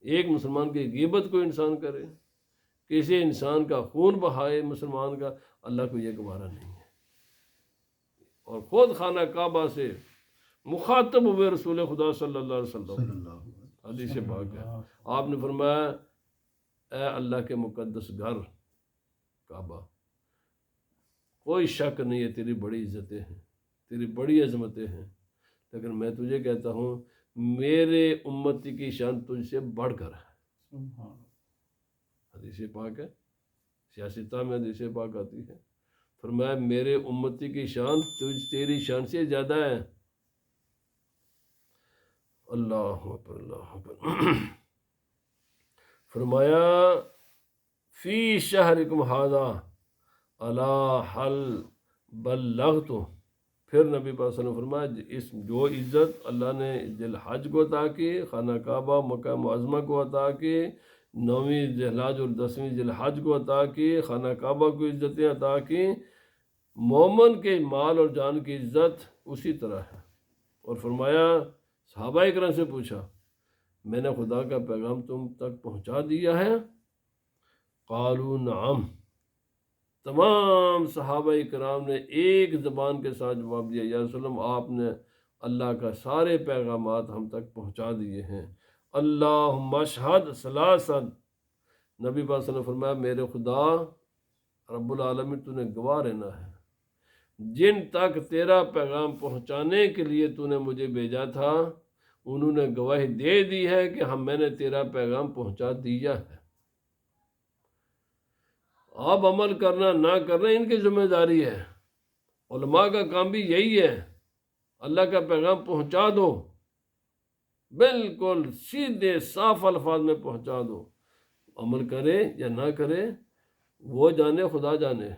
ایک مسلمان کی غیبت کو انسان کرے، کسی انسان کا خون بہائے مسلمان کا، اللہ کو یہ گوارہ نہیں ہے. اور خود خانہ کعبہ سے مخاطب ہوئے رسول خدا صلی اللہ علیہ وسلم. حدیث پاک ہے، آپ نے فرمایا اے اللہ کے مقدس گھر کعبہ، کوئی شک نہیں ہے تیری بڑی عزتیں ہیں، تیری بڑی عظمتیں ہیں، لیکن میں تجھے کہتا ہوں میرے امتی کی شان تجھ سے بڑھ کر ہے. حدیث پاک ہے، سیاستہ میں حدیث پاک آتی ہے. فرمایا میرے امتی کی شان تیری شان سے زیادہ ہے. اللہ اکبر اللہ اکبر. فرمایا فی شہرکم ھذا الا حل بلغت. پھر نبی پاک صلی اللہ علیہ وسلم نے فرمایا اس جو عزت اللہ نے ذی الحج کو عطا کی، خانہ کعبہ مکہ معظمہ کو عطا کی، 9ویں ذی الحج اور 10ویں ذی الحج کو عطا کی، خانہ کعبہ کو عزتیں عطا کی، مومن کے مال اور جان کی عزت اسی طرح ہے. اور فرمایا صحابہ اکرام سے پوچھا میں نے خدا کا پیغام تم تک پہنچا دیا ہے؟ قالوا نعم. تمام صحابہ کرام نے ایک زبان کے ساتھ جواب دیا یا رسول اللہ آپ نے اللہ کا سارے پیغامات ہم تک پہنچا دیے ہیں. اللہم اشہد ثلاثا. نبی پاک صلی اللہ علیہ وسلم نے فرمایا میرے خدا رب العالمین تو نے گواہ رہنا ہے، جن تک تیرا پیغام پہنچانے کے لیے تو نے مجھے بھیجا تھا انہوں نے گواہی دے دی ہے کہ میں نے تیرا پیغام پہنچا دیا ہے. اب عمل کرنا نہ کرنا ان کی ذمہ داری ہے. علماء کا کام بھی یہی ہے، اللہ کا پیغام پہنچا دو، بالکل سیدھے صاف الفاظ میں پہنچا دو. عمل کرے یا نہ کرے وہ جانے، خدا جانے.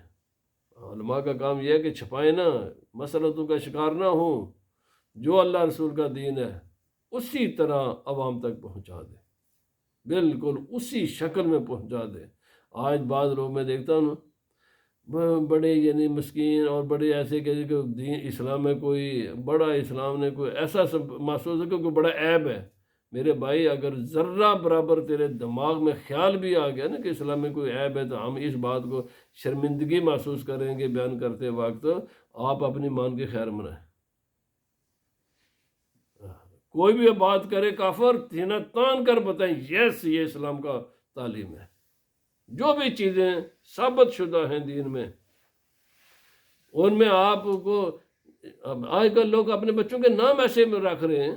علماء کا کام یہ ہے کہ چھپائے نہ، مسلطوں کا شکار نہ ہوں. جو اللہ رسول کا دین ہے اسی طرح عوام تک پہنچا دے، بالکل اسی شکل میں پہنچا دے. آج بعض لوگ میں دیکھتا ہوں بڑے یعنی مسکین اور بڑے ایسے کہ دین اسلام میں کوئی بڑا، اسلام نے کوئی ایسا محسوس ہے کہ کوئی بڑا عیب ہے. میرے بھائی اگر ذرہ برابر تیرے دماغ میں خیال بھی آ گیا نا کہ اسلام میں کوئی عیب ہے تو ہم اس بات کو شرمندگی محسوس کریں گے بیان کرتے وقت. آپ اپنی مان کے خیر منائیں. کوئی بھی بات کرے کافر سینہ تان کر بتائیں یس یہ اسلام کا تعلیم ہے. جو بھی چیزیں ثابت شدہ ہیں دین میں ان میں آپ کو آج کل لوگ اپنے بچوں کے نام ایسے میں رکھ رہے ہیں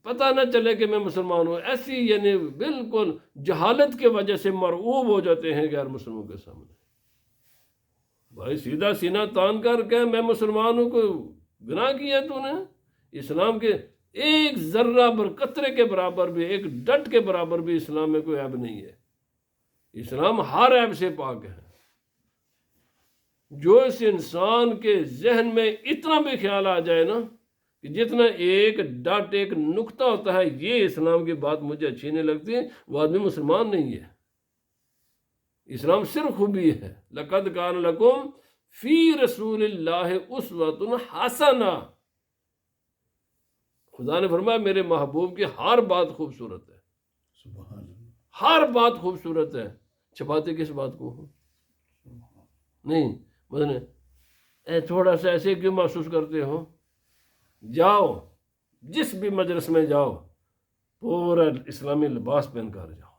پتہ نہ چلے کہ میں مسلمان ہوں. ایسی یعنی بالکل جہالت کی وجہ سے مرعوب ہو جاتے ہیں غیر مسلموں کے سامنے. بھائی سیدھا سینہ تان کر کے میں مسلمان ہوں، کو گناہ کیا تو نے. اسلام کے ایک ذرہ قطرے کے برابر بھی، ایک ڈٹ کے برابر بھی اسلام میں کوئی عیب نہیں ہے. اسلام ہر عیب سے پاک ہے. جو اس انسان کے ذہن میں اتنا بھی خیال آ جائے نا کہ جتنا ایک ڈاٹ ایک نقطہ ہوتا ہے یہ اسلام کی بات مجھے اچھی نہیں لگتی، وہ آدمی مسلمان نہیں ہے۔ اسلام صرف خوبی ہے، لقد کان لکم فی رسول اللہ اسوۃ حسنہ، خدا نے فرمایا میرے محبوب کی ہر بات خوبصورت ہے، سبحان اللہ۔ ہر بات خوبصورت ہے، چھپاتے کس بات کو ہو؟ نہیں مثلا تھوڑا سا ایسے کیوں محسوس کرتے ہو؟ جاؤ جس بھی مجلس میں جاؤ پورا اسلامی لباس پہن کر جاؤ،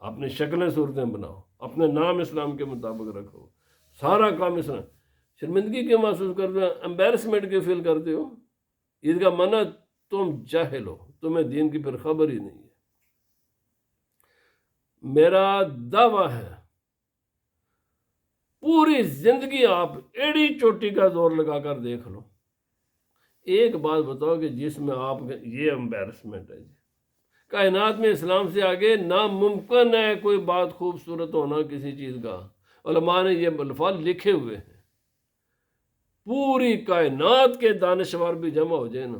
اپنی شکلیں صورتیں بناؤ، اپنے نام اسلام کے مطابق رکھو، سارا کام اسلام۔ شرمندگی کیوں محسوس کرتے ہو؟ امبیرسمنٹ کیوں فیل کرتے ہو؟ اس کا منع تم جاہل ہو، تمہیں دین کی پھر خبر ہی نہیں ہے۔ میرا دعویٰ ہے پوری زندگی آپ ایڑی چوٹی کا زور لگا کر دیکھ لو، ایک بات بتاؤ کہ جس میں آپ یہ امبیرسمنٹ ہے جی، کائنات میں اسلام سے آگے ناممکن ہے کوئی بات خوبصورت ہونا کسی چیز کا۔ علماء نے یہ الفاظ لکھے ہوئے ہیں، پوری کائنات کے دانشور بھی جمع ہو جائیں نا،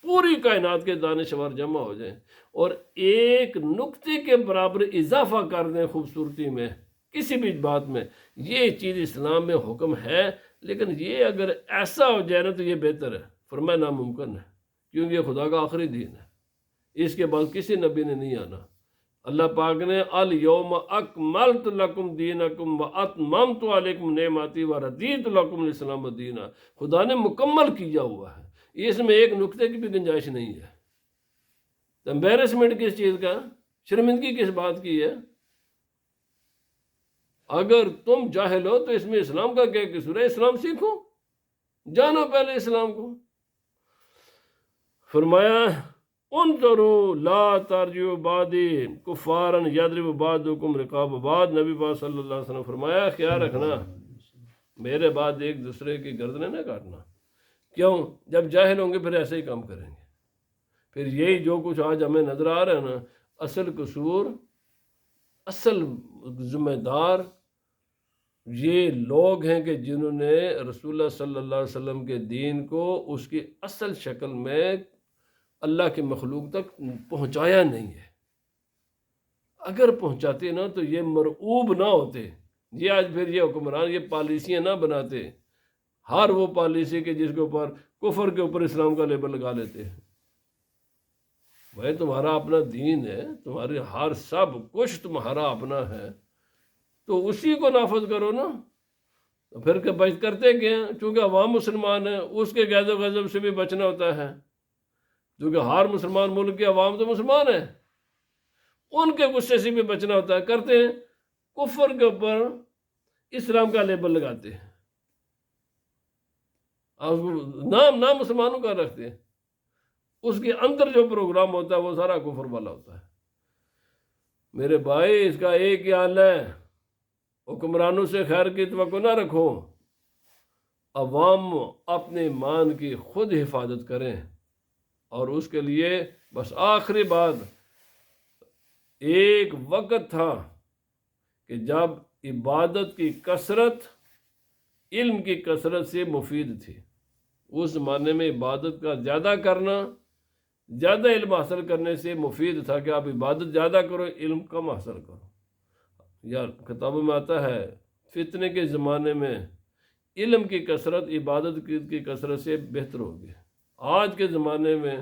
پوری کائنات کے دانشور جمع ہو جائیں اور ایک نقطے کے برابر اضافہ کر دیں خوبصورتی میں کسی بھی بات میں، یہ چیز اسلام میں حکم ہے، لیکن یہ اگر ایسا ہو جائے نا تو یہ بہتر ہے۔ فرمایا ناممکن ہے، کیونکہ یہ خدا کا آخری دین ہے، اس کے بعد کسی نبی نے نہیں آنا۔ اللہ پاک نے الیوم اکملت لکم دینکم واتممت علیکم نعمتی ورضیت لکم الاسلام دینا، خدا نے مکمل کیا ہوا ہے، اس میں ایک نقطے کی بھی گنجائش نہیں ہے۔ امبیرسمنٹ کس چیز کا؟ شرمندگی کس بات کی ہے؟ اگر تم جاہل ہو تو اس میں اسلام کا کیا قصور ہے؟ اسلام سیکھو، جانو پہلے اسلام کو۔ فرمایا انظروا لا ترجعوا بعدی کفارا یضرب بعضکم رقاب بعض، نبی پاک صلی اللہ علیہ وسلم فرمایا خیال رکھنا میرے بعد ایک دوسرے کی گردنیں نہ کاٹنا۔ کیوں؟ جب جاہل ہوں گے پھر ایسے ہی کام کریں گے، پھر یہی جو کچھ آج ہمیں نظر آ رہا ہے نا، اصل قصور، اصل ذمہ دار یہ لوگ ہیں کہ جنہوں نے رسول اللہ صلی اللہ علیہ وسلم کے دین کو اس کی اصل شکل میں اللہ کی مخلوق تک پہنچایا نہیں ہے۔ اگر پہنچاتے نا تو یہ مرعوب نہ ہوتے، یہ آج پھر یہ حکمران یہ پالیسیاں نہ بناتے، ہر وہ پالیسی کے جس کے اوپر کفر کے اوپر اسلام کا لیبل لگا لیتے ہیں۔ بھائی تمہارا اپنا دین ہے، تمہارے ہر سب کچھ تمہارا اپنا ہے، تو اسی کو نافذ کرو نا۔ تو پھر کرتے کیا ہیں؟ چونکہ عوام مسلمان ہیں، اس کے غیظ و غضب سے بھی بچنا ہوتا ہے، کیونکہ ہر مسلمان ملک کے عوام تو مسلمان ہیں، ان کے غصے سے بھی بچنا ہوتا ہے، کرتے ہیں کفر کے اوپر اسلام کا لیبل لگاتے ہیں، نام مسلمانوں کا رکھتے ہیں، اس کے اندر جو پروگرام ہوتا ہے وہ سارا کفر والا ہوتا ہے۔ میرے بھائی اس کا ایک ہی حال ہے، حکمرانوں سے خیر کی توقع نہ رکھو، عوام اپنے ایمان کی خود حفاظت کریں، اور اس کے لیے بس آخری بات، ایک وقت تھا کہ جب عبادت کی کثرت علم کی کثرت سے مفید تھی، اس زمانے میں عبادت کا زیادہ کرنا زیادہ علم حاصل کرنے سے مفید تھا کہ آپ عبادت زیادہ کرو علم کم حاصل کرو۔ یا کتابوں میں آتا ہے فتنے کے زمانے میں علم کی کثرت عبادت کی کثرت سے بہتر ہوگی۔ آج کے زمانے میں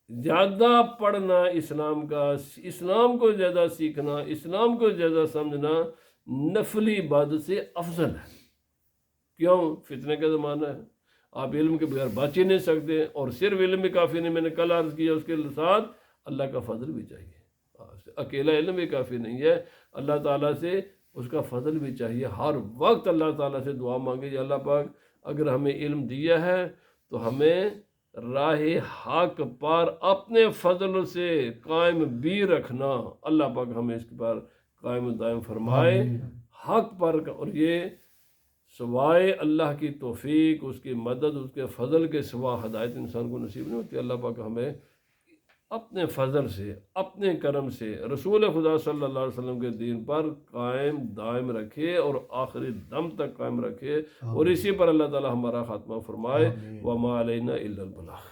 زیادہ پڑھنا اسلام کا، اسلام کو زیادہ سیکھنا، اسلام کو زیادہ سمجھنا نفلی عبادت سے افضل ہے۔ کیوں؟ فتنے کا زمانہ ہے، آپ علم کے بغیر بچ ہی نہیں سکتے، اور صرف علم بھی کافی نہیں، میں نے کل عرض کیا اس کے ساتھ اللہ کا فضل بھی چاہیے، اکیلا علم بھی کافی نہیں ہے، اللہ تعالیٰ سے اس کا فضل بھی چاہیے۔ ہر وقت اللہ تعالیٰ سے دعا مانگے، یا اللہ پاک اگر ہمیں علم دیا ہے تو ہمیں راہ حق پر اپنے فضل سے قائم بھی رکھنا، اللہ پاک ہمیں اس پر قائم و دائم فرمائے حق پر۔ اور یہ سوائے اللہ کی توفیق، اس کی مدد، اس کے فضل کے سوا ہدایت انسان کو نصیب نہیں ہوتی۔ اللہ پاک ہمیں اپنے فضل سے، اپنے کرم سے رسول خدا صلی اللہ علیہ وسلم کے دین پر قائم دائم رکھے اور آخری دم تک قائم رکھے، اور اسی پر اللہ تعالی ہمارا خاتمہ فرمائے۔ وما علینا الا البلاغ۔